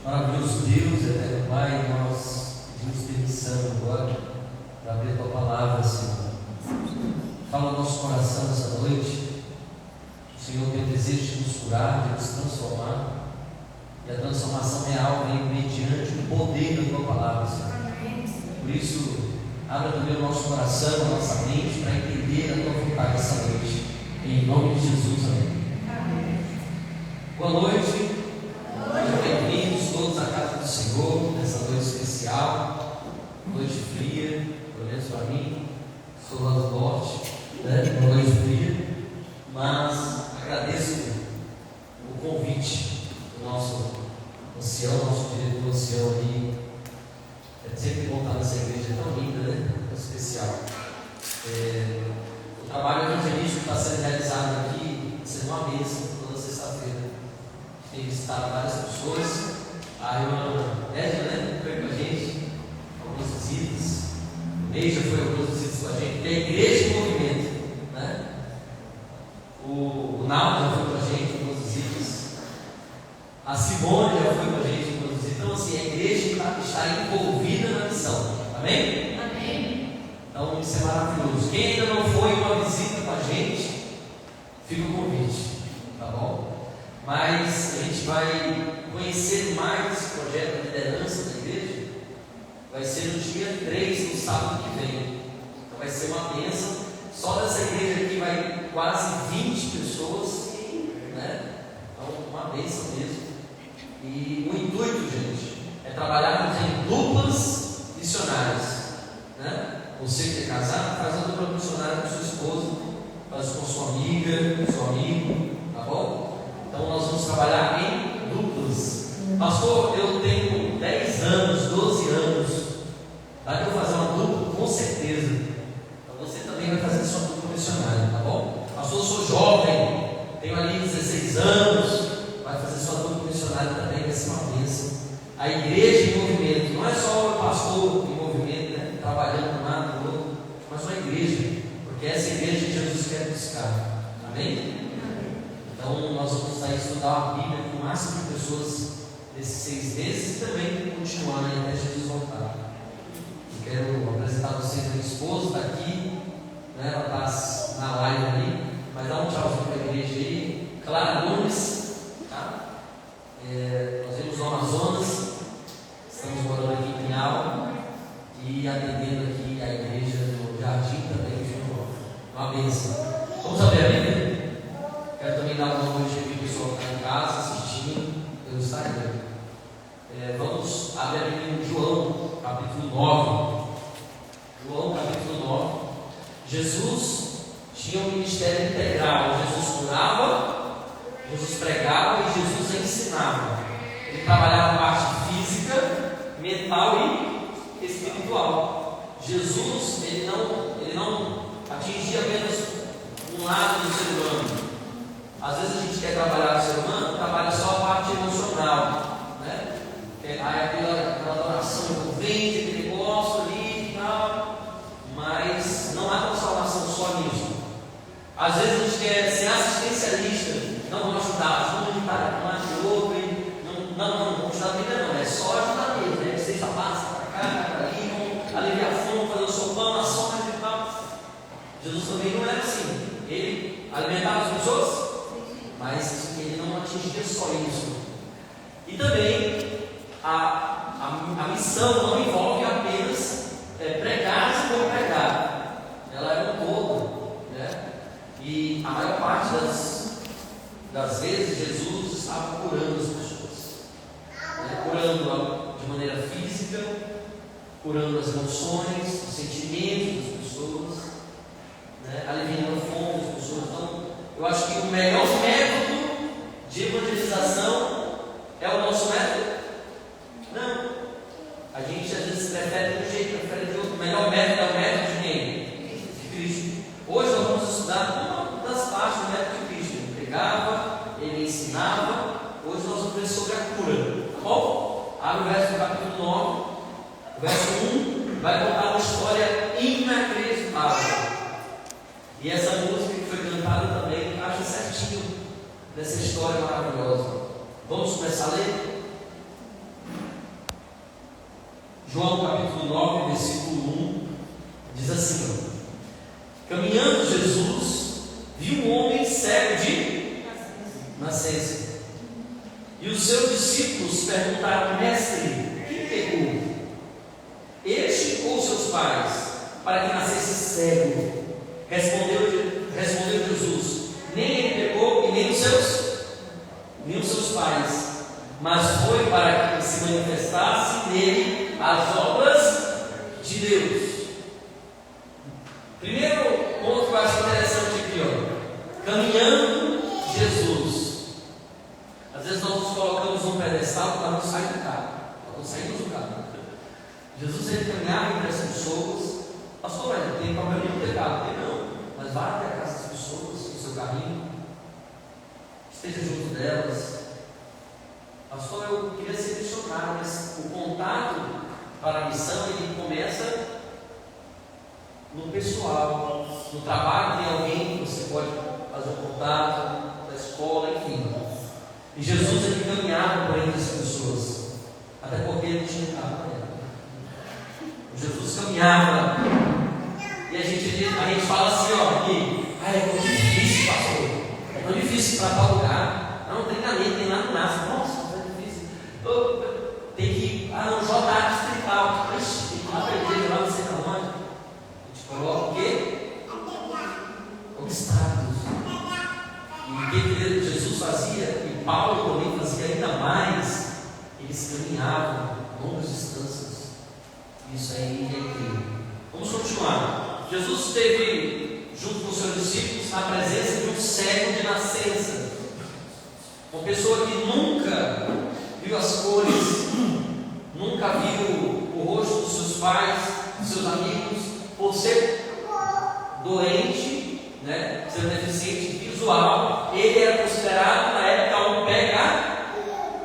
Maravilhoso Deus, eterno Pai, nós pedimos permissão agora para abrir a Tua palavra, Senhor. Fala no nosso coração essa noite. O Senhor tem o desejo de nos curar, de nos transformar, e a transformação real vem mediante o poder da Tua palavra, Senhor. Por isso, abra também o nosso coração, a nossa mente, para entender a Tua vontade essa noite. Em nome de Jesus, amém. Boa noite. Sejam bem-vindos todos à casa do Senhor, nessa noite especial, noite fria, pelo menos para mim, sou lá do norte, uma noite fria, mas agradeço o convite do nosso ancião, nosso diretor ancião ali. É sempre bom estar nessa igreja tão linda, né? Tão especial. O trabalho evangelístico que está sendo realizado aqui, sendo uma bênção toda sexta-feira. Tem visitado várias pessoas. A irmã Edna, né, foi com a gente, algumas visitas. O Ney já foi algumas visitas com a gente. Tem a igreja em movimento, né? O Naldo já foi com a gente, algumas visitas. A Simone já foi com a gente, algumas visitas. Então, assim, a igreja está envolvida na missão. Amém? Amém. Então, isso é maravilhoso. Quem ainda não foi uma visita com a gente, fica o convite, tá bom? Mas a gente vai conhecer mais esse projeto de liderança da igreja. Vai ser no dia 3, no sábado que vem. Então vai ser uma bênção. Só dessa igreja aqui vai quase 20 pessoas, né? Então, uma bênção mesmo. E o intuito, gente, é trabalharmos em duplas missionárias, né? Você que é casado, faz a dupla missionária com sua esposa, faz com sua amiga, com seu amigo, tá bom? Então nós vamos trabalhar em duplas. Pastor, eu tenho 10 anos, 12 anos. Dá para eu fazer uma dupla? Com certeza. Então você também vai fazer sua dupla missionária, tá bom? Pastor, eu sou jovem, tenho ali 16 anos. Vai fazer sua dupla missionária também, vai ser uma bênção. A igreja em movimento, não é só o pastor em movimento, né? Trabalhando um lado do outro, mas uma igreja, porque essa igreja que Jesus quer buscar. Amém? Então, nós vamos sair estudar a Bíblia com o máximo de pessoas nesses 6 meses e também continuar até Jesus voltar. Eu quero apresentar a vocês a minha esposa, está aqui, né? Ela está na live ali, mas dá um tchauzinho para a igreja aí. Clara Nunes, tá? Nós vimos no Amazonas, estamos morando aqui em Pinhal e atendendo aqui a igreja do Jardim também, uma bênção. Vamos abrir a Bíblia? Quero também dar uma noite aqui para o pessoal que está em casa assistindo pelo Instagram. Vamos abrir a Bíblia em João, capítulo 9. João, capítulo 9. Jesus tinha um ministério integral. Jesus curava, Jesus pregava e Jesus ensinava. Ele trabalhava a parte física, mental e espiritual. Jesus, ele não atingia apenas um lado do ser humano. Às vezes a gente quer trabalhar o ser humano, trabalha só a parte emocional, né? Aí aquela adoração envolvente, aquele negócio ali e tal, mas não há transformação só nisso. Às vezes a gente quer ser assistencialista, não vamos ajudar, vamos ajudar um lado do outro, e não vamos ajudar a vida, não, é só ajudar mesmo, né? Vocês já passam para cá, para ali, vão aliviar a fome, fazer o sopão, ações e tal. Jesus também não era assim, ele alimentava as pessoas, mas ele não atingia só isso. E também a missão não envolve apenas pregar por pregar. Ela é um todo, né? E a maior parte das vezes Jesus estava curando as pessoas, né? Curando de maneira física, curando as emoções, os sentimentos das pessoas, né? Aliviando a fome das pessoas. Então, eu acho que o melhor método de evangelização é o nosso método? Não. A gente às vezes prefere de um jeito, prefere de outro. O melhor método é o método de quem? De Cristo. Hoje nós vamos estudar uma das partes do método de Cristo. Ele pregava, ele ensinava. Hoje nós vamos ver sobre a cura. Tá bom? Abre o verso do capítulo 9. O verso 1 vai contar uma história inacreditável. E essa música que foi cantada também encaixa certinho nessa história maravilhosa. Vamos começar a ler? João capítulo 9, versículo 1, diz assim: caminhando Jesus, viu um homem cego de nascença. E os seus discípulos perguntaram: mestre, quem pecou? Este ou seus pais, para que nascesse cego? Respondeu Jesus: nem ele pecou e nem os seus pais, mas foi para que se manifestasse nele as obras de Deus. Primeiro ponto que eu acho interessante aqui, caminhando Jesus. Às vezes nós nos colocamos num pedestal para não sair do carro. Nós saímos do carro. Jesus, ele caminhava entre as pessoas. Pastor, mas não tem problema nenhum ter carro. Tem não, mas vá até a casa das pessoas, com o seu carrinho, esteja junto delas. Pastor, eu queria ser missionário, mas o contato para a missão, ele começa no pessoal. No trabalho tem alguém que você pode fazer um contato, na escola, enfim. E Jesus, ele caminhava por entre as pessoas, até porque ele tinha carro. Jesus caminhava. E a gente fala assim, que é muito difícil, pastor. É tão difícil para tal lugar. Não, treinamento, tem lá no NASA. Nossa, é difícil. Tem que ir, Jordá distrital. Ixi, tem que ir lá para a igreja, lá não sei aonde. A gente coloca o quê? Obstáculos. E o que Jesus fazia, e Paulo também fazia ainda mais, eles caminhavam longas distâncias. Isso aí é incrível. Vamos continuar. Jesus esteve junto com os seus discípulos na presença de um cego de nascença, uma pessoa que nunca viu as cores, nunca viu o rosto dos seus pais, dos seus amigos, por ser doente, ser deficiente visual. Ele era considerado na época um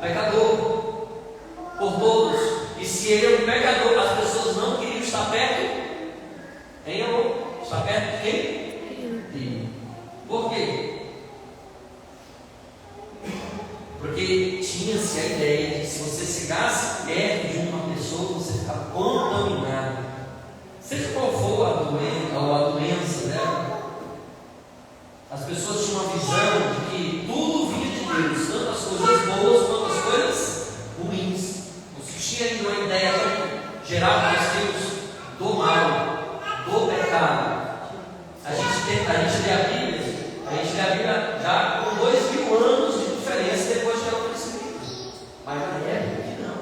pecador por todos. E se ele é um pecador, as pessoas não queriam estar perto. Hein, amor? Estar perto de quem? Dele. Por quê? Porque tinha-se a ideia de que se você chegasse perto de uma pessoa, você ficava contaminado. Seja qual for a doença dela, as pessoas tinham uma visão de que tudo vinha de Deus, tanto as coisas boas quanto as coisas ruins. Tinha ainda uma ideia geral que nós temos do mal, do pecado. A gente lê a Bíblia já com 2000 anos de diferença depois de ela ter escrito. Mas na época não,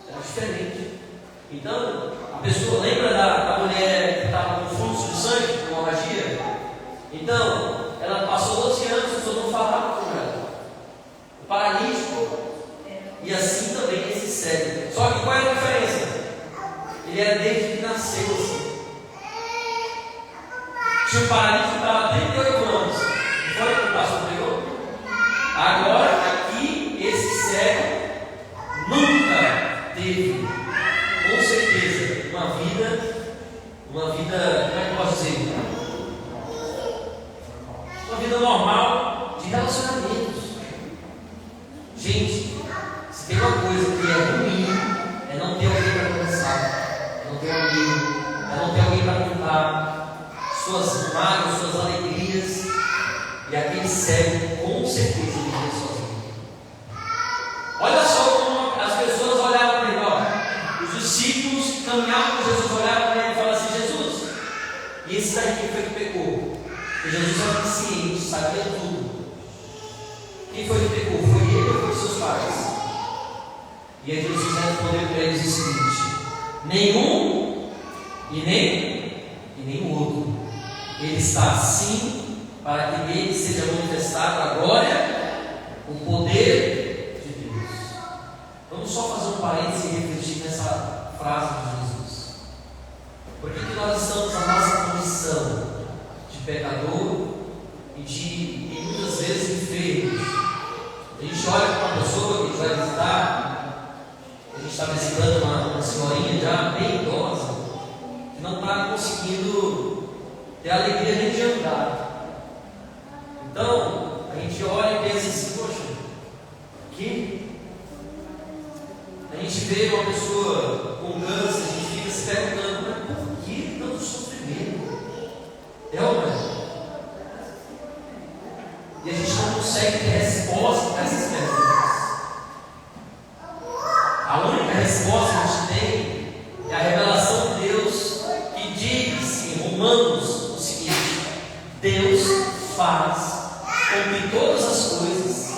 era diferente. Então, a pessoa lembra da mulher que estava com fluxo de sangue, com hemorragia? Então, ela passou 12 anos, as pessoas não falavam com ela. O paralítico. E assim também esse cego. Só que qual é a diferença? Ele era desde que nasceu assim. Tinha um paralítico que estava 38 anos. Não foi o pastor pregou? Agora aqui esse cego nunca teve, com certeza, uma vida, como é que eu posso dizer? Uma vida normal de relacionamentos. Gente, tem uma coisa que é ruim, é não ter alguém para conversar, é não ter amigo, é não ter alguém para contar suas mágoas, suas alegrias. E aquele cego com certeza vivia sozinho. Olha só como as pessoas olhavam para ele, os discípulos que caminhavam com Jesus olhavam para ele e falavam assim: Jesus, e esse daqui foi que pecou? E Jesus era consciente, sabia tudo. Quem foi que pecou? Foi ele ou foi os seus pais? E aí Jesus respondeu para eles o seguinte: nenhum e nem o outro. Ele está assim para que nele seja manifestada a glória, o poder de Deus. Vamos só fazer um parênteses e refletir nessa frase de Jesus. Por que nós estamos na nossa condição de pecador e muitas vezes enfermos? A gente olha para uma pessoa que a gente vai visitar. A gente está visitando uma senhorinha já bem idosa, que não está conseguindo ter a alegria nem de andar. Então, a gente olha e pensa assim: poxa, que? A gente vê uma pessoa com com câncer, a gente fica se perguntando, mas por que tanto sofrimento? É ou não é? E a gente não consegue ter resposta para essas perguntas. A única resposta que a gente tem é a revelação de Deus, que diz em Romanos o seguinte: Deus faz com que todas as coisas,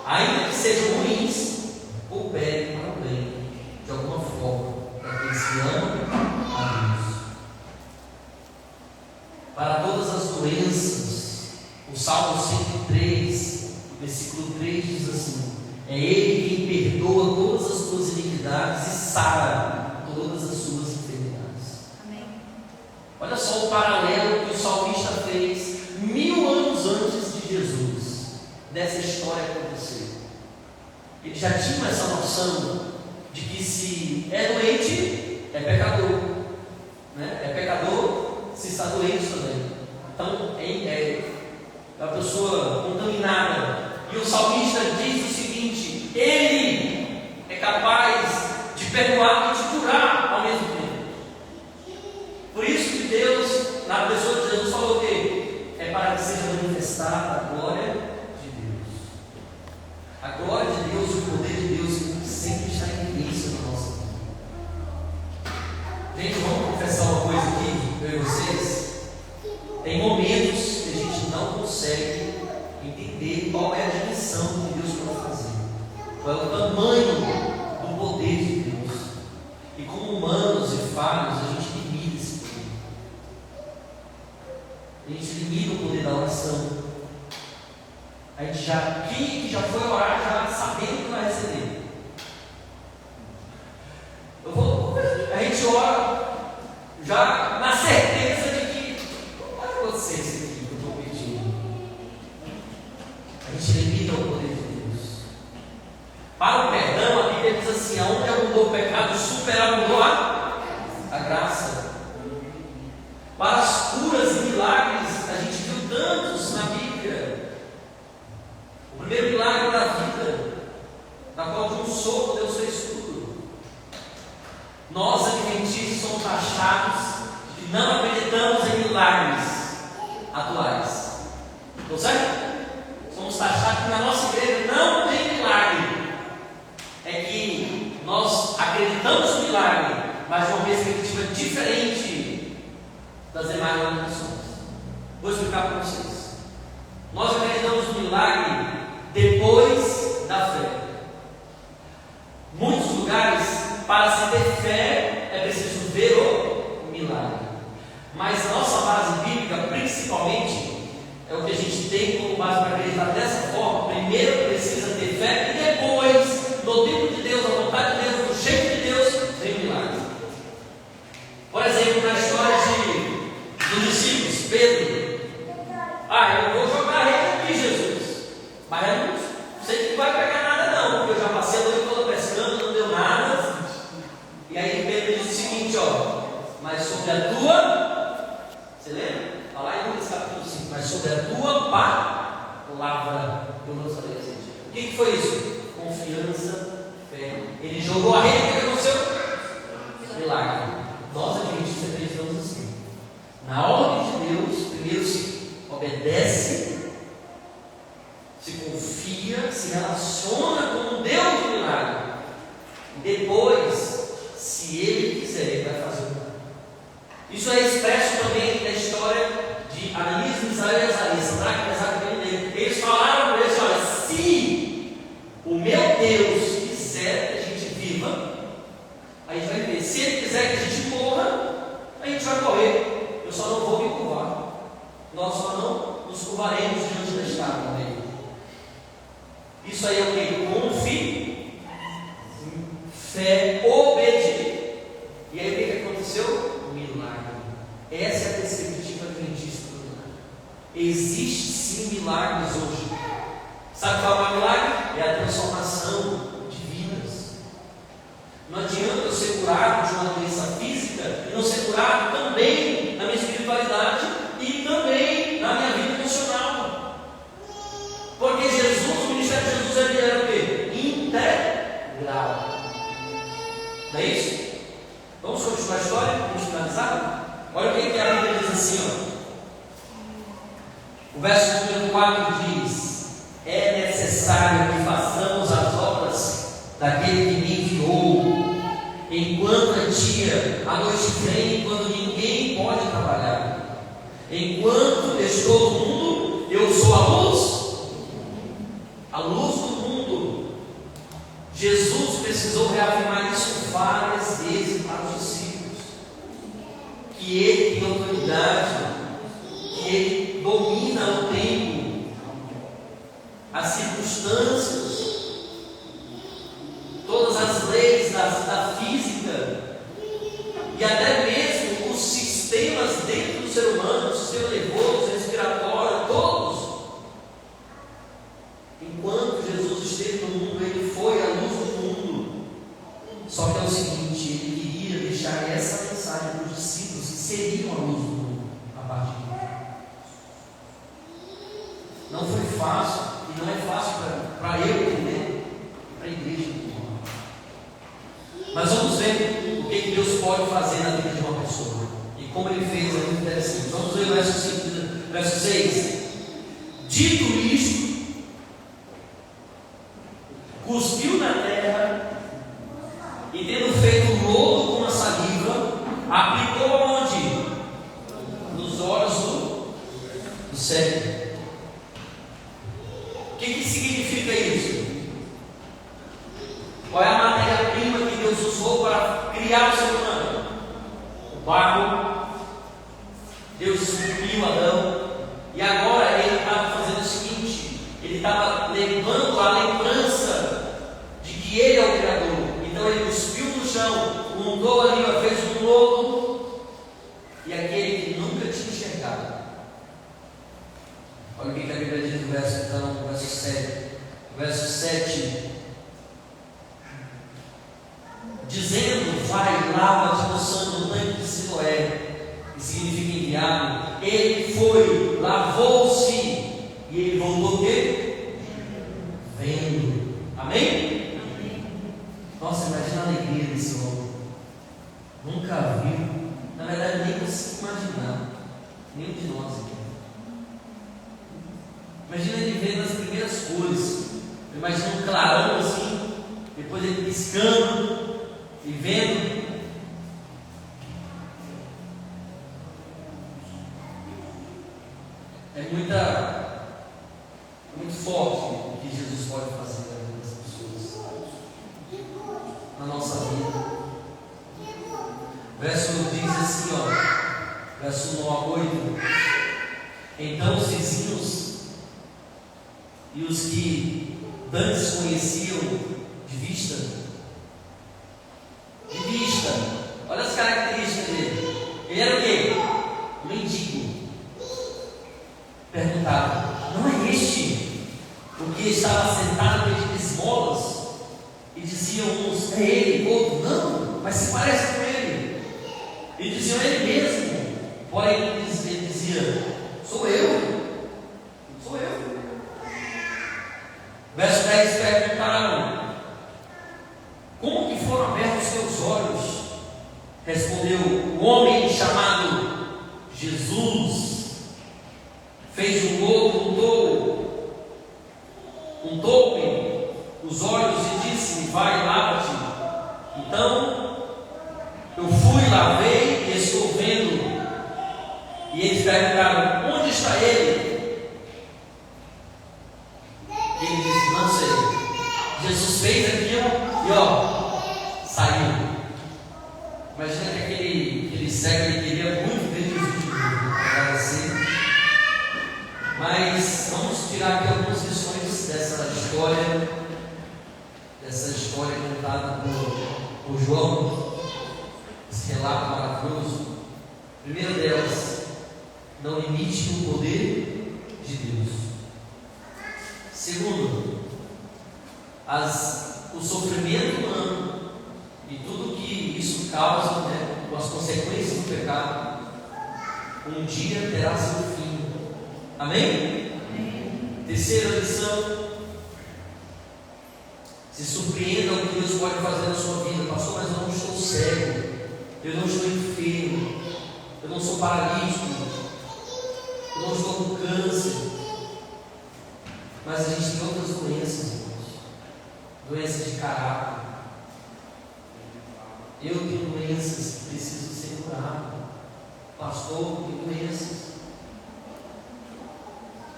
ainda que sejam ruins, cooperem para o bem, de alguma forma, para aqueles que amam a Deus. Para todas as doenças, o Salmo 103, versículo 3 diz assim: é Ele quem perdoa todas as tuas iniquidades e sara todas as suas enfermidades. Amém. Olha só o paralelo que o salmista fez 1000 anos antes de Jesus, dessa história acontecer. Ele já tinha essa noção de que se é doente, é pecador, né? É pecador se está doente também. Então é uma pessoa contaminada. E o salmista diz o seguinte: Ele é capaz de perdoar e de curar ao mesmo tempo. Por isso que Deus, na pessoa de Jesus, falou que é para que seja manifestada a glória de Deus. A glória de Deus e o poder de Deus sempre está em evidência na nossa vida. Gente, vamos confessar uma coisa aqui, eu e vocês. Tem momentos que a gente não consegue entender qual é a dimensão que Deus pode fazer, qual é o tamanho do poder de Deus. E como humanos e falhos, a gente limita esse poder. A gente limita o poder da oração. A gente quem que já foi orar, já sabendo que vai receber. A gente ora já na certeza de que não vai acontecer isso aqui que eu estou pedindo. A gente limita o poder de Deus. Para o perdão, a Bíblia diz assim: aonde abundou o pecado, superabundou a graça. Para as curas e milagres, a gente viu tantos na Bíblia. O primeiro milagre da vida, na qual de um sopro Deus fez tudo. Nós, adventistas, somos taxados de que não acreditamos em milagres atuais. Estou certo? Somos taxados que na nossa igreja não tem milagre. É que nós acreditamos no milagre, mas de uma perspectiva diferente das demais denominações. Vou explicar para vocês. Nós acreditamos no milagre depois da fé. Muitos lugares, para se ter fé, é preciso ver o milagre. Mas a nossa base bíblica, principalmente, é o que a gente tem como base para acreditar dessa forma. Primeiro precisa ter fé e depois, no tempo de Deus, a vontade de Deus, do jeito de Deus, vem o milagre. Por exemplo, na história dos discípulos, Pedro: eu vou jogar a rede aqui, Jesus, mas eu não sei que não vai pegar nada não, porque eu já passei a noite toda pescando, não deu nada. E aí Pedro diz o seguinte: mas sobre a tua, você lembra? Está lá em Lucas capítulo 5, mas sobre a tua palavra eu não sabia dizer. O que foi isso? Confiança, fé. Ele jogou a rede, o que aconteceu? Milagre. Nós adventistas acreditamos assim. Na ordem de Deus, primeiro se obedece, se confia, se relaciona com o Deus do milagre. Depois, se Ele quiser, Ele vai fazer o milagre. Isso é expresso também na história de Ananias, Misael e Azarias, Sadraque, Mesaque e Abednego. Eles falaram para eles: olha, se o meu Deus quiser que a gente viva, a gente vai ver. Se Ele quiser que a gente morra, a gente vai morrer. Eu só não vou me curvar. Nós só não nos curvaremos diante da estátua dele. Isso aí é o que? Confie, fé, obedecer. E aí o que aconteceu? Milagre. Essa é a perspectiva adventista do milagre. Existe sim milagres hoje. Sabe qual é o milagre? É a transformação de vidas. Não adianta eu ser curado de uma doença física e não ser curado também na minha espiritualidade e também na minha vida emocional. Porque Jesus, o ministério de Jesus, ele era o quê? Integral. Não é isso? Vamos continuar a história para a gente finalizar? Olha o que a Bíblia diz assim, ó. O verso número 4 diz: é necessário que façamos as obras daquele que me enviou, enquanto é dia, a noite vem, quando ninguém pode trabalhar. Enquanto estou no mundo, eu sou a luz do mundo. Jesus precisou reafirmar isso várias vezes para os discípulos, que Ele tem autoridade, que Ele domina o tempo, as circunstâncias, todas as leis da física e até mesmo os sistemas dentro do ser humano, o sistema nervoso, respiratório, todos. Enquanto Jesus esteve no mundo, Ele foi a luz do mundo. Só que é o seguinte, Ele queria deixar essa mensagem para os discípulos que seriam a luz do mundo a partir de agora. Não foi fácil, e não é fácil para eu entender, para a igreja. Mas vamos ver o que Deus pode fazer na vida de uma pessoa e como Ele fez, é muito interessante. Vamos ver o verso 6. Dito isto, cuspiu na terra e, tendo feito um lodo com a saliva, aplicou aonde? Nos olhos do cego. O que significa isso? Qual é a matéria-prima que Deus usou para criar o ser humano? O barro. Deus esculpiu Adão. E agora Ele estava fazendo o seguinte: Ele estava levando a lembrança de que Ele é o Criador. Então Ele cuspiu no chão, untou ali, fez um lodo. E aquele que nunca tinha enxergado. Olha o que a Bíblia diz no verso 7. Verso 7. Dizendo: vai, lava-te no sangue no tanque de Siloé, que significa enviado. Ele foi, lavou-se, e ele voltou o quê? Vendo. Amém? Nossa, imagina a alegria desse homem. Nunca viu, na verdade nem consigo imaginar, nenhum de nós aqui. Imagina ele vendo as primeiras cores. Imagina um clarão assim, depois ele piscando e vendo. É muito forte o que Jesus pode fazer na vida das pessoas, na nossa vida. O verso diz assim, ó, verso 1 a 8. Então os vizinhos e os que dantes conheciam de vista, olha as características dele. Ele era o quê? Um mendigo. Perguntavam: não é este o que estava sentado pedindo esmolas? E diziam uns: é ele. Outro: não, mas se parece com ele. E diziam: é ele mesmo. Porém ele dizia: sou eu. Verso 10: perguntaram: como que foram abertos os teus olhos? Respondeu: o homem chamado Jesus fez um lodo, untou-me os olhos e disse: vai, lava-te. Então eu fui, lavei e estou vendo. E eles perguntaram: onde está ele? Ele disse: não sei. Jesus fez aquilo e saiu. Imagina que aquele cego, ele queria muito ver Jesus agradecer. Mas vamos tirar aqui algumas lições dessa história contada por João, esse relato maravilhoso. Primeira delas: não limite o poder de Deus. Segundo, o sofrimento humano e tudo que isso causa, com as consequências do pecado, um dia terá seu fim. Amém? Amém. Terceira lição: se surpreenda o que Deus pode fazer na sua vida. Pastor, mas eu não estou cego. eu não estou enfermo, eu não sou paralítico, eu não estou com câncer. Mas a gente tem outras doenças, irmãos. Doenças de caráter. Eu tenho doenças que precisam ser curadas. Pastor, tem doenças.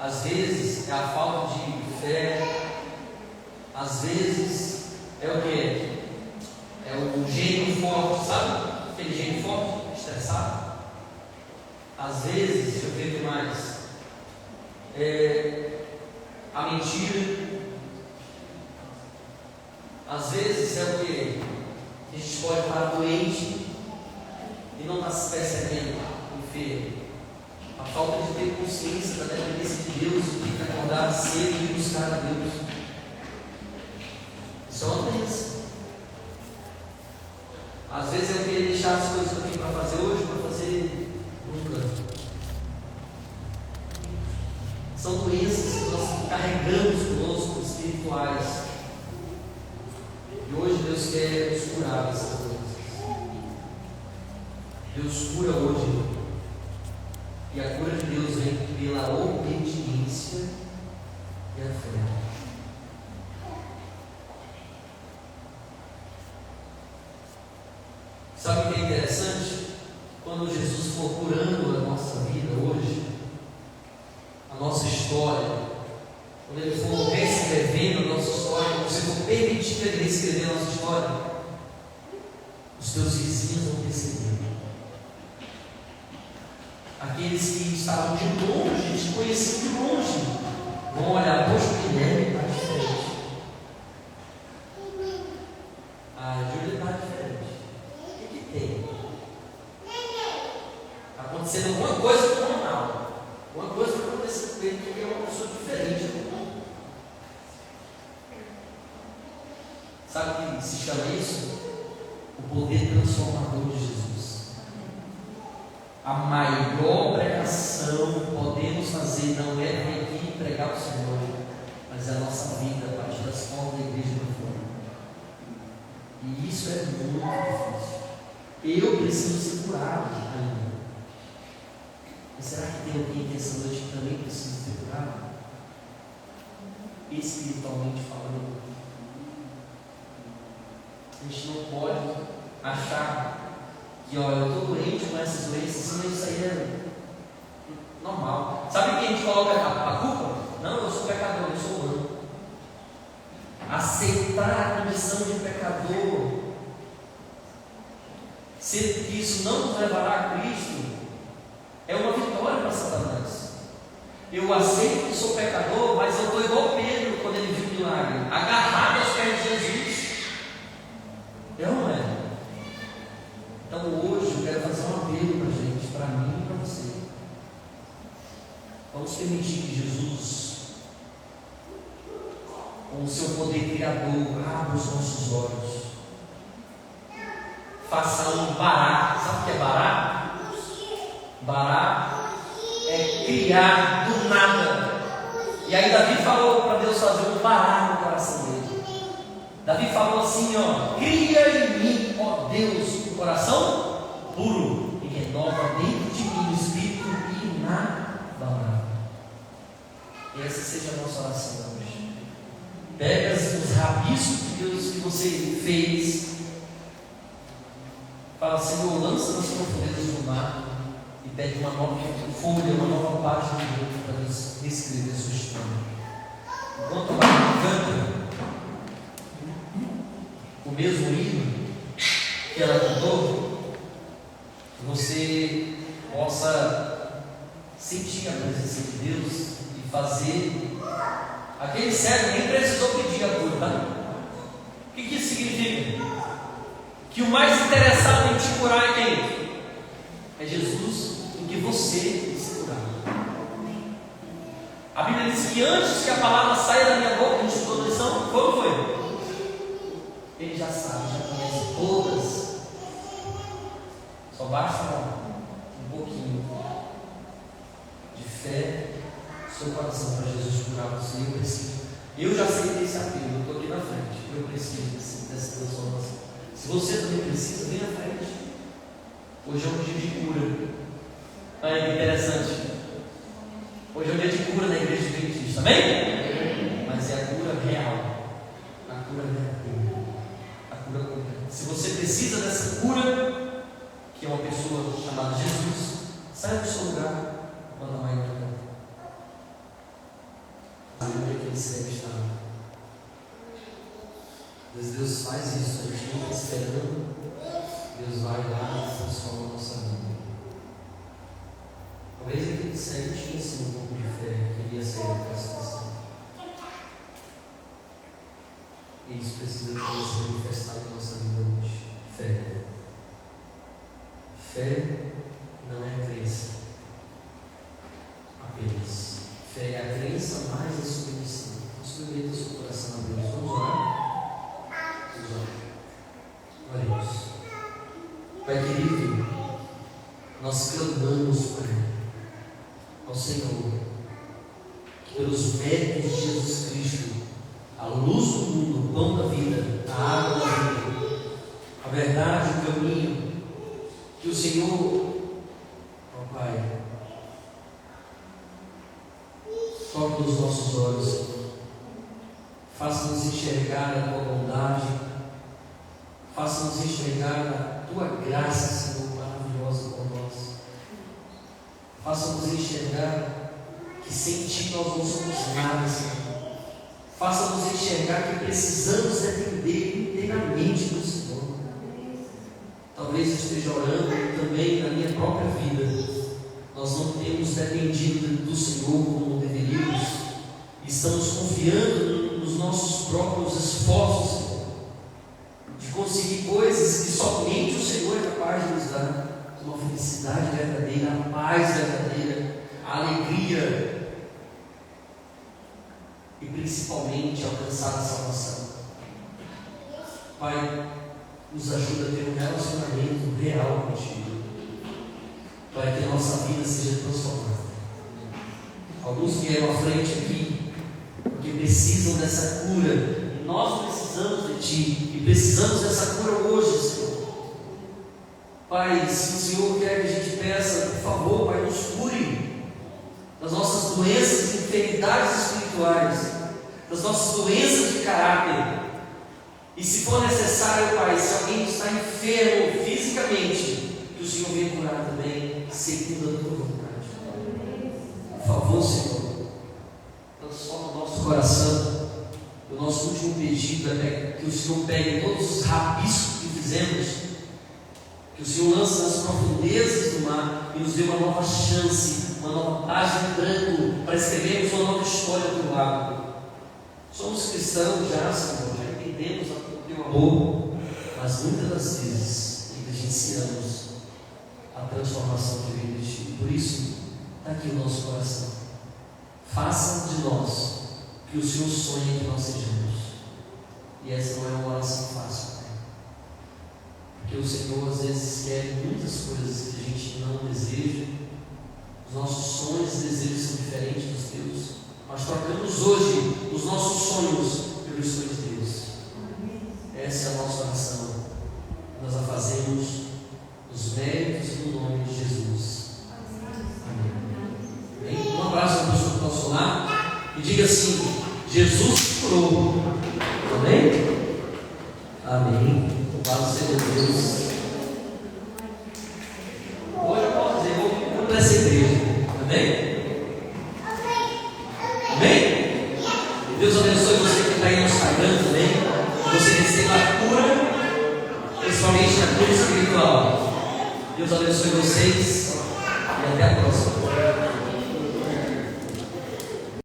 Às vezes é a falta de fé. Às vezes é o quê? É o gênio forte, sabe? Aquele gênio forte, estressado. Às vezes, deixa eu ver o que mais. A mentira. Às vezes é o quê? A gente pode estar doente e não está se percebendo, enfermo. A falta de ter consciência da dependência de Deus, de ter que acordar cedo e buscar a Deus. Isso é uma doença. Às vezes eu queria deixar as coisas que eu tenho para fazer hoje, para fazer nunca. São doenças que nós carregamos conosco, espirituais. E hoje Deus quer nos curar dessas doenças. Deus cura hoje. E a cura de Deus vem pela obediência e a fé. Sabe o que é interessante? Quando Jesus for curando a nossa vida hoje, a nossa história, quando Ele for reescrevendo a nossa história, quando você for permitir Ele reescrever a nossa história, os teus vizinhos vão perceber. Aqueles que estavam de longe, te conheciam de longe, vão olhar, poxa, o Guilherme está diferente. A Júlia está diferente. O que tem? Está acontecendo alguma coisa com o Ronaldo. Alguma coisa está acontecendo com ele, porque é uma pessoa diferente. Sabe o que se chama isso? O poder transformador de Jesus. A maior pregação que podemos fazer não é vir aqui pregar o Senhor, mas é a nossa vida a partir das portas da igreja do fora. E isso é muito difícil. Eu preciso ser curado ainda. Mas será que tem alguém nessa noite que também precisa ser curado? Espiritualmente falando. A gente não pode achar que, olha, eu estou doente com essas doenças, mas isso aí é normal. Sabe quem a gente coloca a culpa? Não, eu sou pecador, eu sou humano. Aceitar a condição de pecador, sendo que isso não nos levará a Cristo, é uma vitória para Satanás. Eu aceito que sou pecador, mas eu estou igual Pedro quando ele viu o milagre, agarrado aos pés de Jesus. É ou não é? Então hoje eu quero fazer um apelo para a gente, para mim e para você. Vamos permitir que Jesus, com o seu poder criador, abra os nossos olhos. Faça um bará. Sabe o que é bará? Bará é criar do nada. E aí Davi falou para Deus fazer um bará no coração dele. Davi falou assim, ó: cria em mim, ó Deus, um coração puro, e renova dentro de mim o espírito inabalável. E essa seja a nossa oração hoje. Pega os rabiscos de Deus que você fez, fala: Senhor, lança nas profundezas do mar, e pede uma nova folha, uma nova página de Deus para Deus escrever a sua história. Enquanto a Bíblia canta o mesmo hino que ela cantou, que você possa sentir a presença de Deus e fazer. Aquele cego nem precisou pedir a cura, tá? O que isso significa? Que o mais interessado em te curar é quem? É Jesus, do que você se curar. A Bíblia diz que antes que a palavra saia da minha boca, a gente estudou a lição, como foi? Ele já sabe, já conhece todas. Só basta um pouquinho de fé no seu coração para Jesus curar você. Eu preciso. Eu já aceitei esse apelo, eu estou aqui na frente. Eu preciso dessa transformação. Se você também precisa, vem à frente. Hoje é um dia de cura. Olha que interessante. Hoje é um dia de cura na igreja de Cristo, amém? Mas é a cura real, a cura verdadeira, a cura completa. Se você precisa dessa cura, que é uma pessoa chamada Jesus, sai do seu lugar quando a mãe não está. Onde que ele sempre está. Deus faz isso, a gente não está esperando. Deus vai lá e transforma a nossa vida. Talvez aquele cego tinha um pouco de fé, queria sair daquela situação. E isso precisa se manifestar na nossa vida hoje. Fé. Fé não é crença apenas. Fé é a crença mais a submissão. Não submeta o seu coração a Deus. Vamos orar? Vamos orar. Oremos. Pai querido, nós clamamos, Pai, ao Senhor, que pelos méritos de Jesus Cristo, a luz do mundo, o pão da vida, a água da vida, a verdade, o caminho, que o Senhor, ó Pai, toque nos nossos olhos, faça-nos enxergar a Tua bondade, faça-nos enxergar a Tua graça, Senhor, maravilhosa por nós. Faça-nos enxergar que sem Ti nós não somos nada, Senhor. Faça-nos enxergar que precisamos depender inteiramente do Senhor. Talvez eu esteja orando também na minha própria vida. Nós não temos dependido do Senhor como deveríamos. Estamos confiando nos nossos próprios esforços, Senhor, de conseguir coisas que somente o Senhor é capaz de nos dar. Uma felicidade verdadeira, a paz verdadeira, a alegria e principalmente alcançar a salvação. Pai, nos ajuda a ter um relacionamento real contigo, para que a nossa vida seja transformada. Alguns vieram à frente aqui porque precisam dessa cura. Nós precisamos de Ti e precisamos dessa cura hoje, Senhor. Pai, se o Senhor quer que a gente peça, por favor, Pai, nos cure das nossas doenças e enfermidades espirituais, das nossas doenças de caráter. E se for necessário, Pai, se alguém está enfermo fisicamente, que o Senhor venha curar também, segundo a Tua vontade. Por favor, Senhor, transforma o nosso coração. O nosso último pedido é que o Senhor pegue todos os rabiscos que fizemos, que o Senhor lance nas profundezas do mar e nos dê uma nova chance, uma nova página em branco para escrevermos uma nova história do Teu lado. Somos cristãos já, Senhor, já entendemos o Teu amor, mas muitas das vezes negligenciamos a transformação que vem de Ti. Por isso, está aqui o nosso coração. Faça de nós que o Senhor sonha que nós sejamos. E essa não é uma oração fácil, né? Porque o Senhor às vezes quer muitas coisas que a gente não deseja. Os nossos sonhos e desejos são diferentes dos teus. Nós trocamos hoje os nossos sonhos pelos sonhos de Deus. Essa é a nossa oração. Nós a fazemos nos méritos do nome de Jesus. Amém. Um abraço para a pessoa que está ao seu lado e diga assim: Jesus curou. Amém? Amém. Louvado seja Deus. Hoje eu posso dizer, vou para essa igreja. Amém? Amém? Deus abençoe você que está aí no Instagram também. Você receba a cura, principalmente a cura espiritual. Deus abençoe vocês e até a próxima.